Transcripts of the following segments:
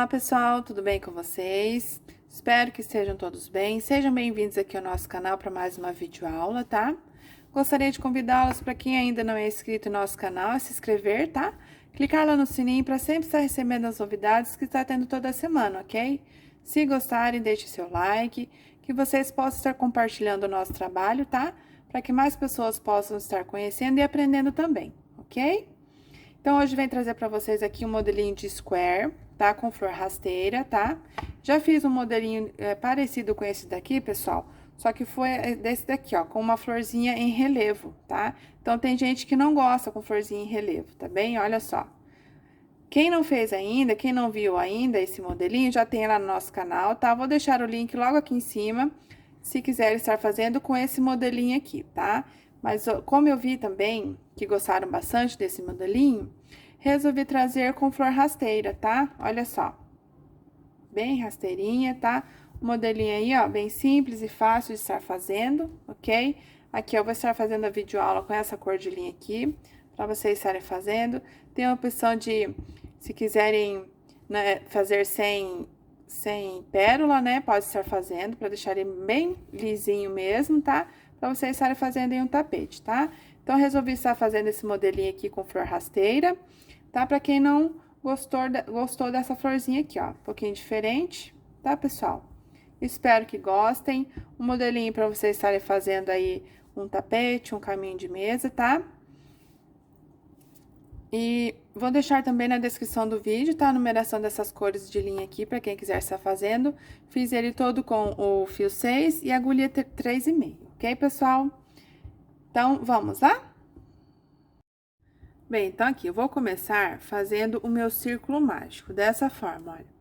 Olá pessoal, tudo bem com vocês? Espero que estejam todos bem. Sejam bem-vindos aqui ao nosso canal para mais uma videoaula, tá? Gostaria de convidá-los para quem ainda não é inscrito no nosso canal a se inscrever, tá? Clicar lá no sininho para sempre estar recebendo as novidades que está tendo toda semana, ok? Se gostarem, deixe seu like, que vocês possam estar compartilhando o nosso trabalho, tá? Para que mais pessoas possam estar conhecendo e aprendendo também, ok? Então, hoje vem trazer para vocês aqui um modelinho de square, tá? Com flor rasteira, tá? Já fiz um modelinho parecido com esse daqui, pessoal, só que foi desse daqui, ó, com uma florzinha em relevo, tá? Então, tem gente que não gosta com florzinha em relevo, tá bem? Olha só. Quem não fez ainda, quem não viu ainda esse modelinho, já tem lá no nosso canal, tá? Vou deixar o link logo aqui em cima, se quiser estar fazendo com esse modelinho aqui, tá? Mas como eu vi também que gostaram bastante desse modelinho, resolvi trazer com flor rasteira, tá? Olha só. Bem rasteirinha, tá? O modelinho aí, ó, bem simples e fácil de estar fazendo, ok? Aqui eu vou estar fazendo a videoaula com essa cor de linha aqui, pra vocês estarem fazendo. Tem a opção de, se quiserem, né, fazer sem pérola, né? Pode estar fazendo, pra deixar ele bem lisinho mesmo, tá? Pra vocês estarem fazendo em um tapete, tá? Então, resolvi estar fazendo esse modelinho aqui com flor rasteira, tá? Pra quem não gostou dessa florzinha aqui, ó, um pouquinho diferente, tá, pessoal? Espero que gostem. Um modelinho pra vocês estarem fazendo aí um tapete, um caminho de mesa, tá? E vou deixar também na descrição do vídeo, tá? A numeração dessas cores de linha aqui, pra quem quiser estar fazendo. Fiz ele todo com o fio 6 e a agulha 3,5, ok, pessoal? Então, vamos lá? Bem, então aqui, eu vou começar fazendo o meu círculo mágico, dessa forma, olha.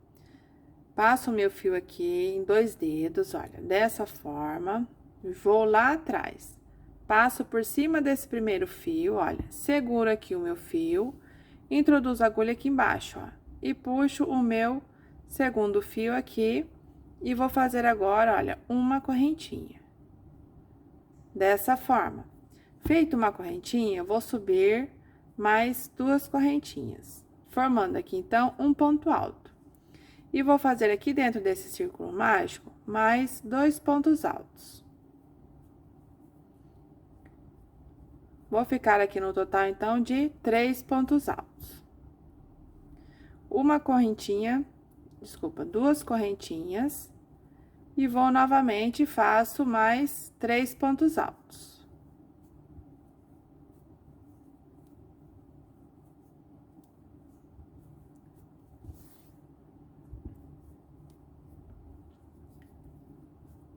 Passo o meu fio aqui em 2 dedos, olha, dessa forma, vou lá atrás. Passo por cima desse primeiro fio, olha, seguro aqui o meu fio, introduzo a agulha aqui embaixo, ó, e puxo o meu segundo fio aqui, e vou fazer agora, olha, uma correntinha. Dessa forma. Feito uma correntinha, eu vou subir mais 2 correntinhas, formando aqui, então, um ponto alto. E vou fazer aqui dentro desse círculo mágico, mais 2 pontos altos. Vou ficar aqui no total, então, de 3 pontos altos. Uma correntinha, desculpa, 2 correntinhas. E vou novamente, faço mais 3 pontos altos.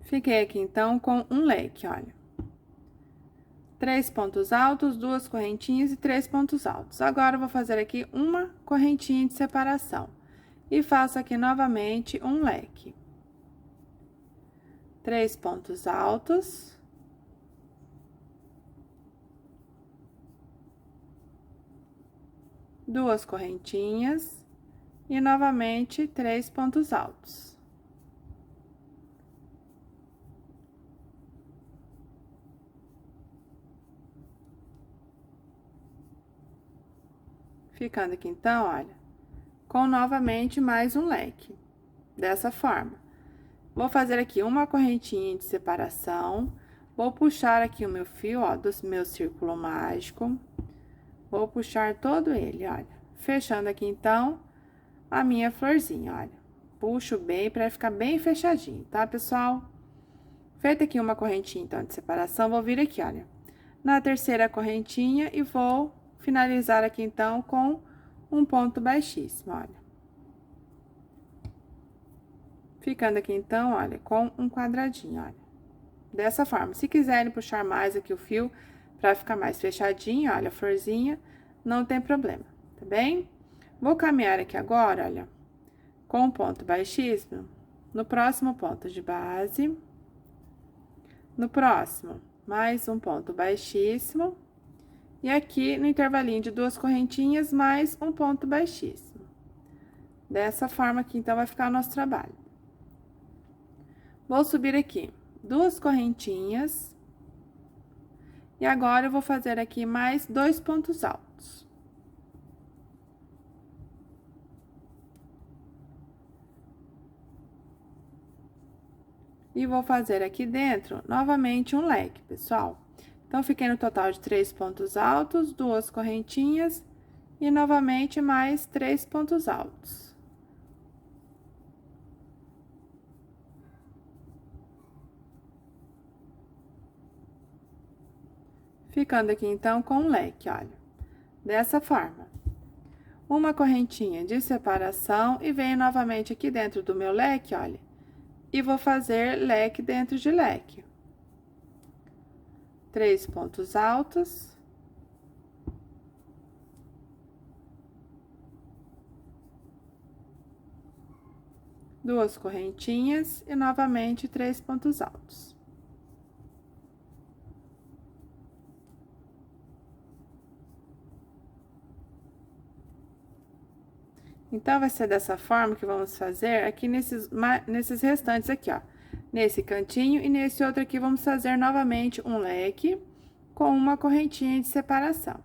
Fiquei aqui, então, com um leque, olha. 3 pontos altos, 2 correntinhas e 3 pontos altos. Agora, eu vou fazer aqui uma correntinha de separação. E faço aqui novamente um leque. 3 pontos altos. Duas correntinhas. E novamente, 3 pontos altos. Ficando aqui, então, olha, com novamente mais um leque, dessa forma. Vou fazer aqui uma correntinha de separação, vou puxar aqui o meu fio, ó, do meu círculo mágico, vou puxar todo ele, olha, fechando aqui, então, a minha florzinha, olha. Puxo bem pra ficar bem fechadinho, tá, pessoal? Feita aqui uma correntinha, então, de separação, vou vir aqui, olha, na terceira correntinha e vou finalizar aqui, então, com um ponto baixíssimo, olha. Ficando aqui, então, olha, com um quadradinho, olha. Dessa forma. Se quiserem puxar mais aqui o fio, pra ficar mais fechadinho, olha, a florzinha, não tem problema, tá bem? Vou caminhar aqui agora, olha, com um ponto baixíssimo, no próximo ponto de base. No próximo, mais um ponto baixíssimo. E aqui, no intervalinho de 2 correntinhas, mais um ponto baixíssimo. Dessa forma aqui, então, vai ficar o nosso trabalho. Vou subir aqui 2 correntinhas. E agora, eu vou fazer aqui mais 2 pontos altos. E vou fazer aqui dentro, novamente, um leque, pessoal. Então, fiquei no total de 3 pontos altos, 2 correntinhas e, novamente, mais 3 pontos altos. Ficando aqui, então, com um leque, olha, dessa forma. Uma correntinha de separação e venho novamente aqui dentro do meu leque, olha, e vou fazer leque dentro de leque. 3 pontos altos. Duas correntinhas e novamente 3 pontos altos. Então, vai ser dessa forma que vamos fazer aqui nesses restantes aqui, ó. Nesse cantinho e nesse outro aqui, vamos fazer novamente um leque com uma correntinha de separação.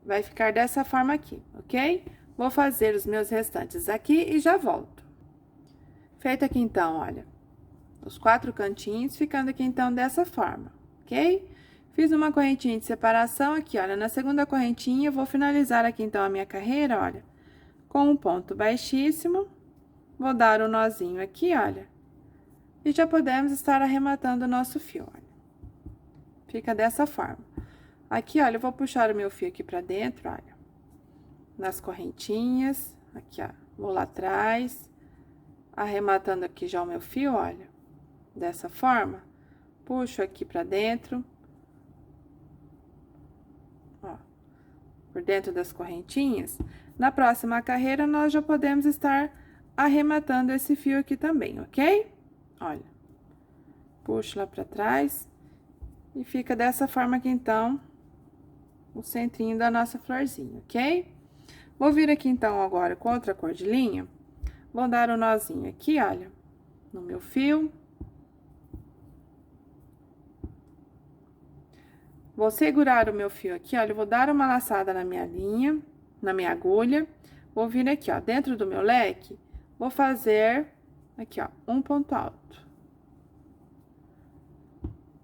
Vai ficar dessa forma aqui, ok? Vou fazer os meus restantes aqui e já volto. Feito aqui, então, olha, os 4 cantinhos, ficando aqui, então, dessa forma, ok? Fiz uma correntinha de separação aqui, olha, na segunda correntinha, eu vou finalizar aqui, então, a minha carreira, olha, com um ponto baixíssimo, vou dar um nozinho aqui, olha, e já podemos estar arrematando o nosso fio, olha. Fica dessa forma. Aqui, olha, eu vou puxar o meu fio aqui pra dentro, olha, nas correntinhas, aqui, ó, vou lá atrás, arrematando aqui já o meu fio, olha, dessa forma, puxo aqui pra dentro, ó, por dentro das correntinhas. Na próxima carreira, nós já podemos estar arrematando esse fio aqui também, ok? Olha, puxo lá pra trás e fica dessa forma aqui, então, o centrinho da nossa florzinha, ok? Vou vir aqui, então, agora com outra cor de linha, vou dar um nozinho aqui, olha, no meu fio. Vou segurar o meu fio aqui, olha, eu vou dar uma laçada na minha linha, na minha agulha, vou vir aqui, ó, dentro do meu leque, vou fazer aqui, ó, um ponto alto.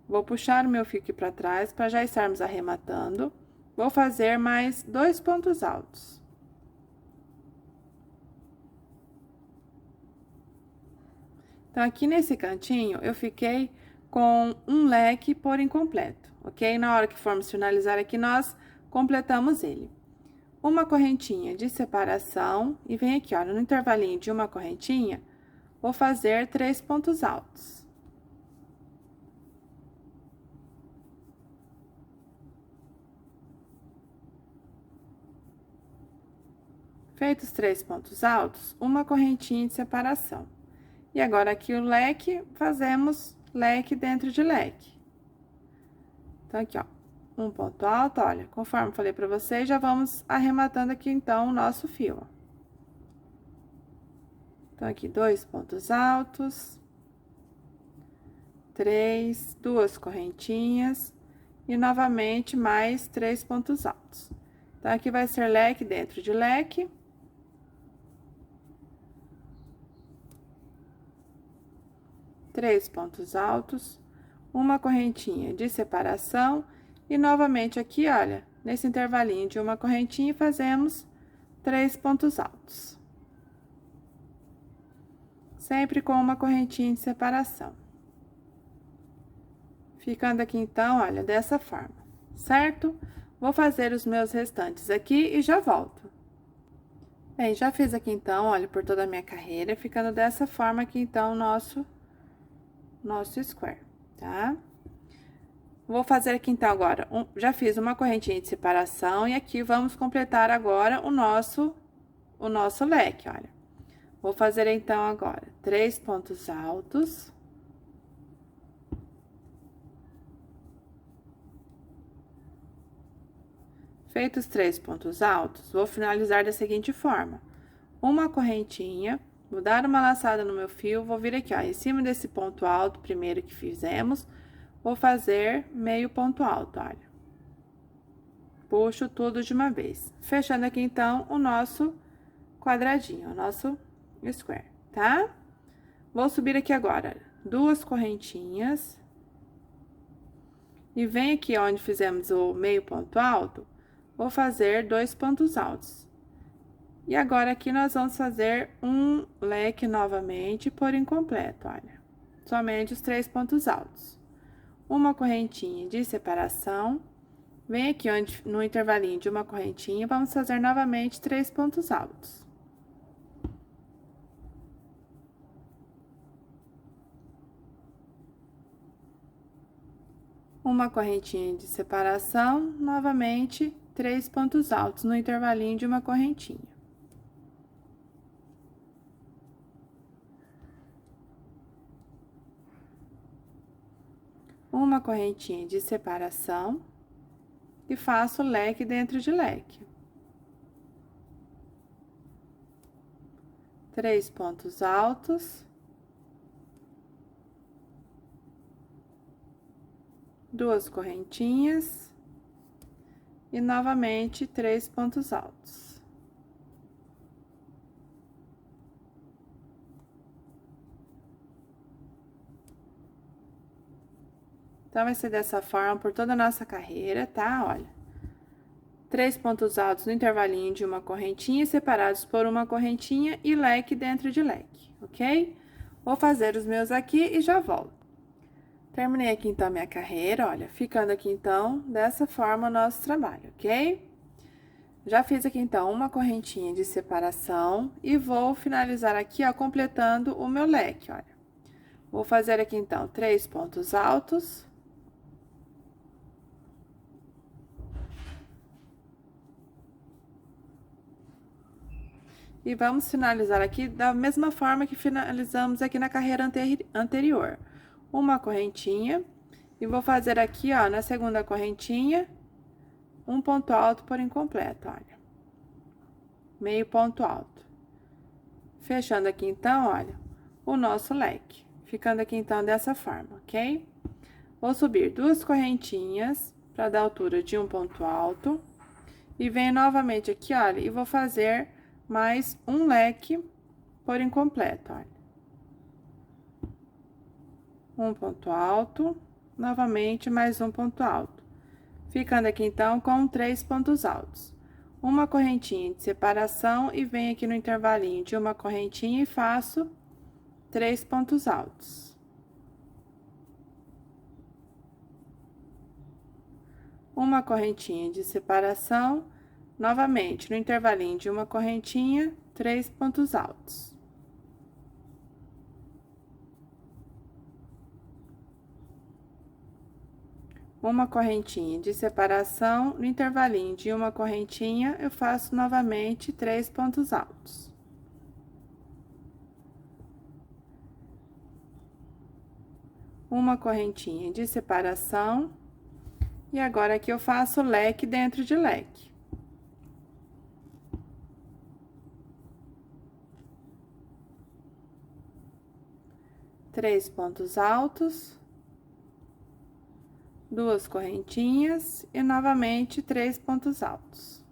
Vou puxar o meu fio aqui pra trás, pra já estarmos arrematando. Vou fazer mais 2 pontos altos. Então, aqui nesse cantinho, eu fiquei com um leque por incompleto, ok? Na hora que formos finalizar aqui, nós completamos ele. Uma correntinha de separação e vem aqui, olha, no intervalinho de uma correntinha, vou fazer 3 pontos altos. Feitos 3 pontos altos, uma correntinha de separação. E agora, aqui o leque, fazemos leque dentro de leque. Então, aqui, ó, um ponto alto, olha, conforme falei pra vocês, já vamos arrematando aqui, então, o nosso fio, ó. Então, aqui, 2 pontos altos, 3, 2 correntinhas, e novamente, mais 3 pontos altos. Então, aqui vai ser leque dentro de leque. Três pontos altos, uma correntinha de separação e novamente aqui, olha, nesse intervalinho de uma correntinha, fazemos 3 pontos altos. Sempre com uma correntinha de separação. Ficando aqui, então, olha, dessa forma, certo? Vou fazer os meus restantes aqui e já volto. Bem, já fiz aqui, então, olha, por toda a minha carreira, ficando dessa forma aqui, então, nosso square, tá? Vou fazer aqui, então, agora, já fiz uma correntinha de separação e aqui vamos completar agora o nosso leque, olha. Vou fazer, então, agora, 3 pontos altos. Feitos 3 pontos altos, vou finalizar da seguinte forma: uma correntinha, vou dar uma laçada no meu fio, vou vir aqui, ó, em cima desse ponto alto primeiro que fizemos, vou fazer meio ponto alto, olha. Puxo tudo de uma vez. Fechando aqui, então, o nosso quadradinho, o nosso square, tá? Vou subir aqui agora, duas correntinhas. E vem aqui onde fizemos o meio ponto alto, vou fazer 2 pontos altos. E agora, aqui, nós vamos fazer um leque novamente por incompleto, olha. Somente os 3 pontos altos. Uma correntinha de separação. Vem aqui onde, no intervalinho de uma correntinha, vamos fazer novamente 3 pontos altos. Uma correntinha de separação, novamente, 3 pontos altos no intervalinho de uma correntinha. Uma correntinha de separação e faço leque dentro de leque. 3 pontos altos. Duas correntinhas e novamente 3 pontos altos. Então, vai ser dessa forma por toda a nossa carreira, tá? Olha, 3 pontos altos no intervalinho de uma correntinha, separados por uma correntinha e leque dentro de leque, ok? Vou fazer os meus aqui e já volto. Terminei aqui, então, minha carreira, olha, ficando aqui, então, dessa forma o nosso trabalho, ok? Já fiz aqui, então, uma correntinha de separação e vou finalizar aqui, ó, completando o meu leque, olha. Vou fazer aqui, então, 3 pontos altos. E vamos finalizar aqui da mesma forma que finalizamos aqui na carreira anterior. Uma correntinha, e vou fazer aqui, ó, na segunda correntinha, um ponto alto por incompleto, olha. Meio ponto alto. Fechando aqui, então, olha, o nosso leque. Ficando aqui, então, dessa forma, ok? Vou subir 2 correntinhas para dar altura de um ponto alto. E venho novamente aqui, olha, e vou fazer mais um leque por incompleto, olha. Um ponto alto, novamente mais um ponto alto. Ficando aqui, então, com 3 pontos altos. Uma correntinha de separação e venho aqui no intervalinho de uma correntinha e faço 3 pontos altos. Uma correntinha de separação, novamente, no intervalinho de uma correntinha, 3 pontos altos. Uma correntinha de separação, no intervalinho de uma correntinha, eu faço novamente 3 pontos altos. Uma correntinha de separação, e agora aqui eu faço leque dentro de leque. Três pontos altos. Duas correntinhas e novamente 3 pontos altos.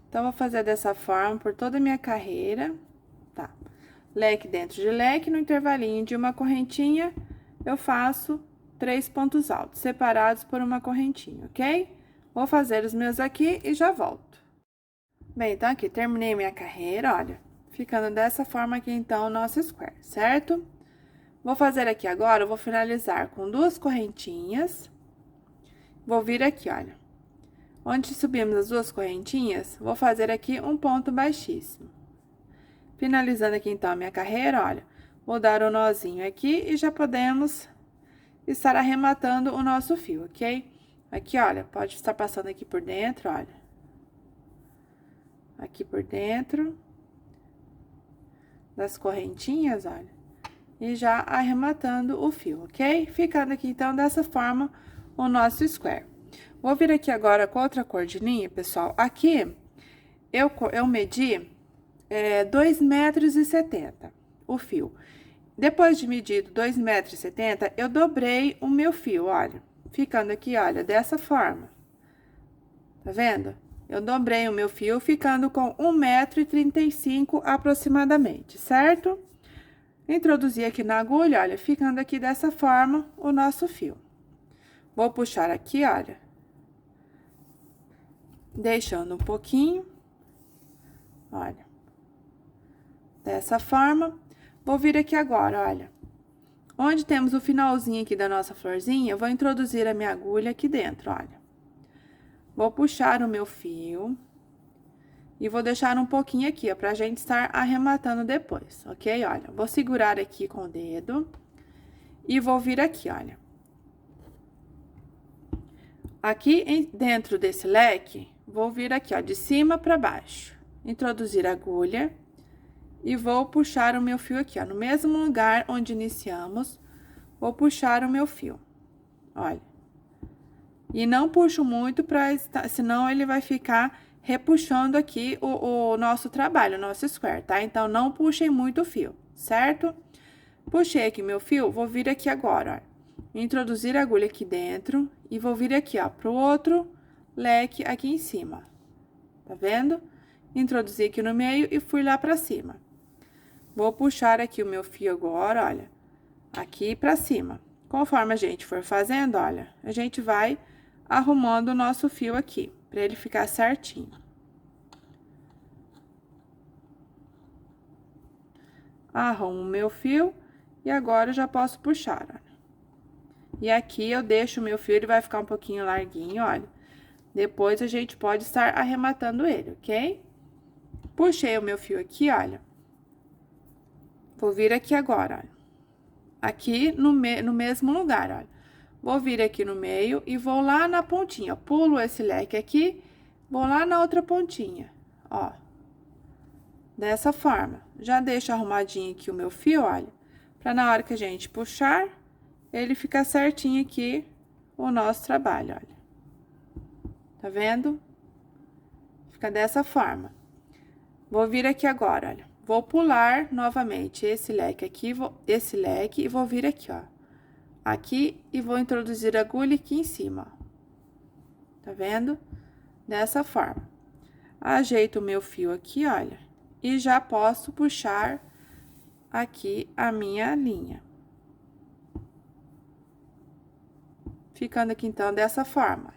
Então, vou fazer dessa forma por toda a minha carreira, tá? Leque dentro de leque, no intervalinho de uma correntinha, eu faço 3 pontos altos, separados por uma correntinha, ok? Vou fazer os meus aqui e já volto. Bem, então, aqui, terminei minha carreira, olha. Ficando dessa forma aqui, então, o nosso square, certo? Vou fazer aqui agora, eu vou finalizar com 2 correntinhas. Vou vir aqui, olha. Onde subimos as 2 correntinhas, vou fazer aqui um ponto baixíssimo. Finalizando aqui, então, a minha carreira, olha. Vou dar um nozinho aqui e já podemos estar arrematando o nosso fio, ok? Aqui, olha, pode estar passando aqui por dentro, olha. Aqui por dentro das correntinhas, olha, e já arrematando o fio, ok? Ficando aqui, então, dessa forma, o nosso square. Vou vir aqui agora com outra cor de linha, pessoal. Aqui, eu medi 2,70 m o fio. Depois de medido 2,70 m, eu dobrei o meu fio, olha. Ficando aqui, olha, dessa forma. Tá vendo? eu dobrei o meu fio, ficando com 1,35 m aproximadamente, certo? Introduzi aqui na agulha, olha, ficando aqui dessa forma o nosso fio. Vou puxar aqui, olha, deixando um pouquinho, olha, dessa forma. Vou vir aqui agora, olha, onde temos o finalzinho aqui da nossa florzinha, eu vou introduzir a minha agulha aqui dentro, olha. Vou puxar o meu fio e vou deixar um pouquinho aqui, ó, pra gente estar arrematando depois, ok? Olha, vou segurar aqui com o dedo e vou vir aqui, olha. Aqui dentro desse leque, vou vir aqui, ó, de cima pra baixo, introduzir a agulha e vou puxar o meu fio aqui, ó, no mesmo lugar onde iniciamos, vou puxar o meu fio, olha. E não puxo muito, senão ele vai ficar repuxando aqui o nosso trabalho, o nosso square, tá? Então, não puxem muito o fio, certo? Puxei aqui meu fio, vou vir aqui agora, ó. Introduzir a agulha aqui dentro e vou vir aqui, ó, pro outro leque aqui em cima. Tá vendo? Introduzi aqui no meio e fui lá pra cima. Vou puxar aqui o meu fio agora, olha, aqui pra cima. Conforme a gente for fazendo, olha, a gente vai arrumando o nosso fio aqui, pra ele ficar certinho. Arrumo o meu fio e agora eu já posso puxar, olha. E aqui eu deixo o meu fio, ele vai ficar um pouquinho larguinho, olha. Depois a gente pode estar arrematando ele, ok? Puxei o meu fio aqui, olha. Vou vir aqui agora, olha. Aqui no mesmo lugar, olha. Vou vir aqui no meio e vou lá na pontinha. Pulo esse leque aqui, vou lá na outra pontinha, ó. Dessa forma. Já deixo arrumadinho aqui o meu fio, olha. Pra na hora que a gente puxar, ele ficar certinho aqui o nosso trabalho, olha. Tá vendo? Fica dessa forma. Vou vir aqui agora, olha. Vou pular novamente esse leque aqui, esse leque, e vou vir aqui, ó. Aqui, e vou introduzir a agulha aqui em cima, ó. Tá vendo? Dessa forma. Ajeito o meu fio aqui, olha, e já posso puxar aqui a minha linha. Ficando aqui, então, dessa forma.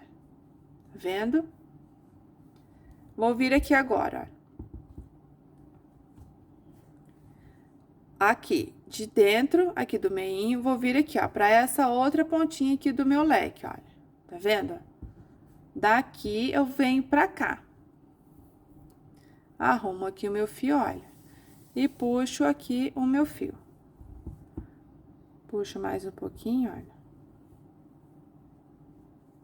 Tá vendo? Vou vir aqui agora, ó. Aqui, de dentro, aqui do meinho, vou vir aqui, ó, pra essa outra pontinha aqui do meu leque, olha. Tá vendo? Daqui, eu venho pra cá. Arrumo aqui o meu fio, olha. E puxo aqui o meu fio. Puxo mais um pouquinho, olha.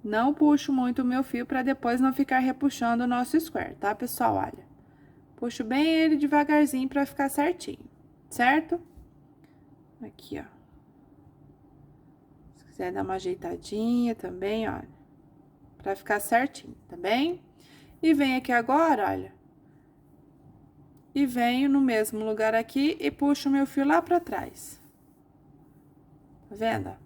Não puxo muito o meu fio pra depois não ficar repuxando o nosso square, tá, pessoal? Olha. Puxo bem ele devagarzinho pra ficar certinho. Certo? Aqui, ó. Se quiser dar uma ajeitadinha também, olha. Pra ficar certinho, tá bem? E venho aqui agora, olha. E venho no mesmo lugar aqui e puxo o meu fio lá pra trás. Tá vendo?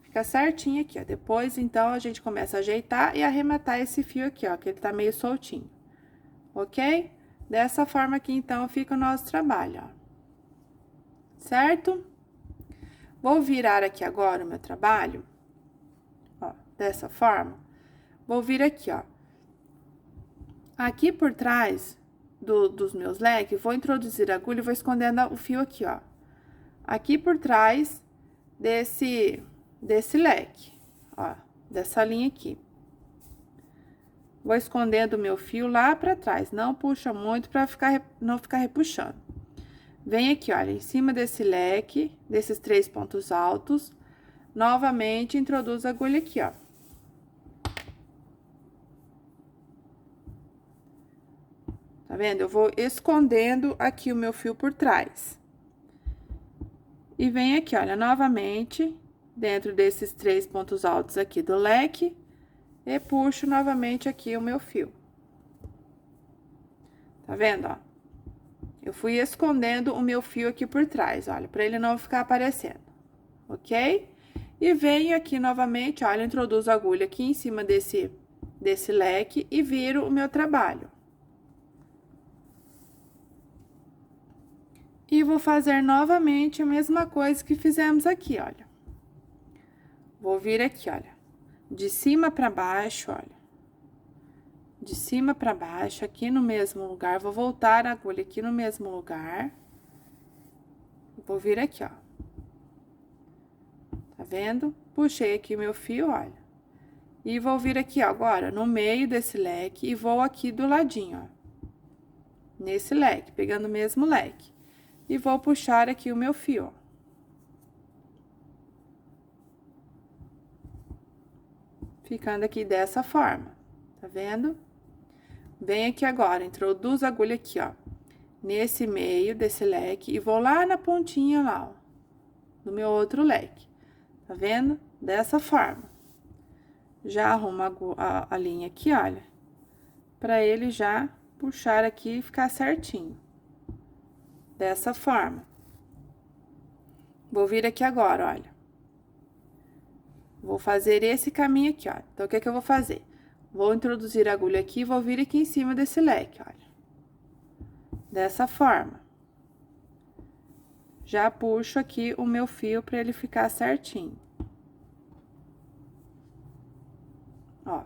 Fica certinho aqui, ó. Depois, então, a gente começa a ajeitar e arrematar esse fio aqui, ó. Que ele tá meio soltinho. Ok? Dessa forma aqui, então, fica o nosso trabalho, ó. Certo? Vou virar aqui agora o meu trabalho, ó, dessa forma. Vou vir aqui, ó. Aqui por trás dos meus leques, vou introduzir a agulha e vou escondendo o fio aqui, ó. Aqui por trás desse leque, ó, dessa linha aqui. Vou escondendo o meu fio lá pra trás, não puxa muito pra não ficar repuxando. Vem aqui, olha, em cima desse leque, desses 3 pontos altos, novamente introduzo a agulha aqui, ó. Tá vendo? Eu vou escondendo aqui o meu fio por trás. E vem aqui, olha, novamente, dentro desses 3 pontos altos aqui do leque, e puxo novamente aqui o meu fio. Tá vendo, ó? Eu fui escondendo o meu fio aqui por trás, olha, pra ele não ficar aparecendo, ok? E venho aqui novamente, olha, introduzo a agulha aqui em cima desse desse leque e viro o meu trabalho. E vou fazer novamente a mesma coisa que fizemos aqui, olha. Vou vir aqui, olha, de cima pra baixo, olha. De cima pra baixo, aqui no mesmo lugar, vou voltar a agulha aqui no mesmo lugar. Vou vir aqui, ó. Tá vendo? Puxei aqui o meu fio, olha. E vou vir aqui, ó, agora, no meio desse leque e vou aqui do ladinho, ó. Nesse leque, pegando o mesmo leque. E vou puxar aqui o meu fio, ó. Ficando aqui dessa forma, tá vendo? Vem aqui agora, introduzo a agulha aqui, ó, nesse meio desse leque e vou lá na pontinha lá, ó, do meu outro leque, tá vendo? Dessa forma. Já arrumo a linha aqui, olha, pra ele já puxar aqui e ficar certinho. Dessa forma. Vou vir aqui agora, olha. Vou fazer esse caminho aqui, ó. Então, o que que eu vou fazer? Vou introduzir a agulha aqui e vou vir aqui em cima desse leque, olha. Dessa forma. Já puxo aqui o meu fio pra ele ficar certinho. Ó.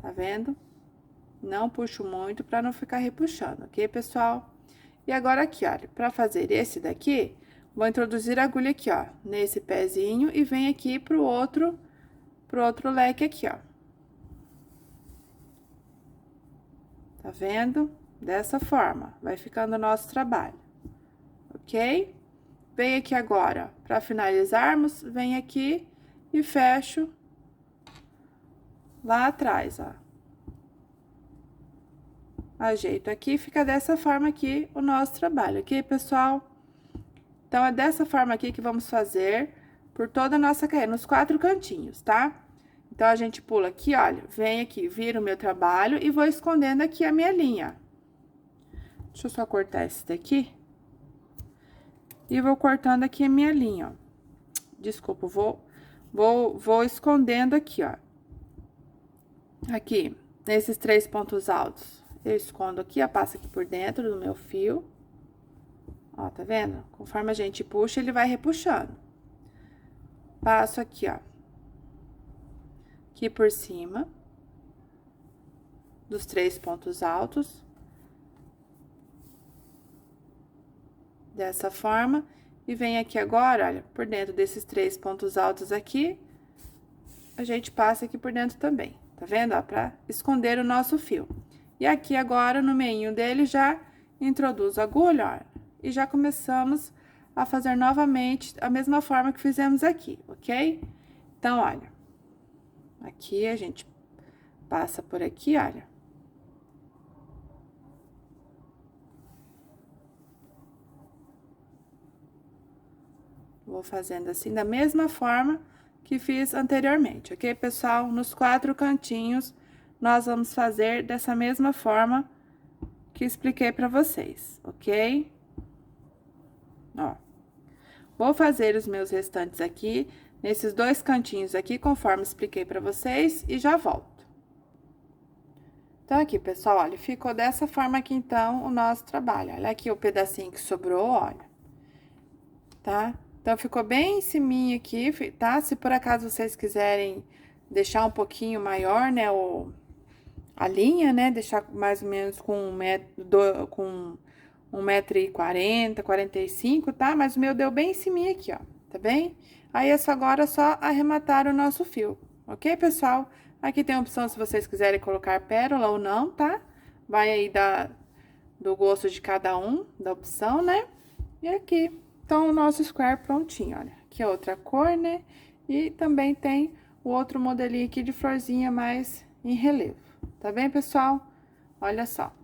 Tá vendo? Não puxo muito pra não ficar repuxando, ok, pessoal? E agora aqui, olha, pra fazer esse daqui, vou introduzir a agulha aqui, ó, nesse pezinho e vem aqui pro outro leque aqui, ó. Tá vendo? Dessa forma, vai ficando o nosso trabalho, ok? Vem aqui agora, pra finalizarmos, vem aqui e fecho lá atrás, ó. Ajeito aqui, fica dessa forma aqui o nosso trabalho, ok, pessoal? Então, é dessa forma aqui que vamos fazer por toda a nossa carreira, nos 4 cantinhos, tá? Então, a gente pula aqui, olha, vem aqui, vira o meu trabalho e vou escondendo aqui a minha linha. Deixa eu só cortar esse daqui. E vou cortando aqui a minha linha, ó. Desculpa, vou escondendo aqui, ó. Aqui, nesses 3 pontos altos. Eu escondo aqui, ó, passo aqui por dentro do meu fio. Ó, tá vendo? Conforme a gente puxa, ele vai repuxando. Passo aqui, ó. Aqui por cima. Dos 3 pontos altos. Dessa forma. E vem aqui agora, olha, por dentro desses 3 pontos altos aqui. A gente passa aqui por dentro também. Tá vendo? Ó, pra esconder o nosso fio. E aqui agora, no meinho dele, já introduzo a agulha, ó, e já começamos a fazer novamente a mesma forma que fizemos aqui, ok? Então, olha, aqui a gente passa por aqui, olha. Vou fazendo assim, da mesma forma que fiz anteriormente, ok, pessoal? Nos 4 cantinhos, nós vamos fazer dessa mesma forma que expliquei pra vocês, ok? Ó, vou fazer os meus restantes aqui, nesses 2 cantinhos aqui, conforme expliquei pra vocês, e já volto. Então, aqui, pessoal, olha, ficou dessa forma aqui, então, o nosso trabalho. Olha aqui o pedacinho que sobrou, olha. Tá? Então, ficou bem em ciminha aqui, tá? Se por acaso vocês quiserem deixar um pouquinho maior, né, a linha, né, deixar mais ou menos com 1,40 m, 45, tá? Mas o meu deu bem em cima aqui, ó, tá bem? Aí, agora é só arrematar o nosso fio, ok, pessoal? Aqui tem a opção se vocês quiserem colocar pérola ou não, tá? Vai aí do gosto de cada um, da opção, né? E aqui, então, o nosso square prontinho, olha. Aqui é outra cor, né? E também tem o outro modelinho aqui de florzinha mais em relevo. Tá bem, pessoal? Olha só.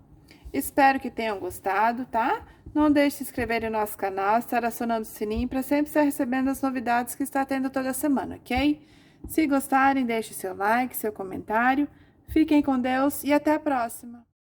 Espero que tenham gostado, tá? Não deixe de se inscrever no nosso canal, estar acionando o sininho para sempre estar recebendo as novidades que está tendo toda semana, ok? Se gostarem, deixe seu like, seu comentário. Fiquem com Deus e até a próxima!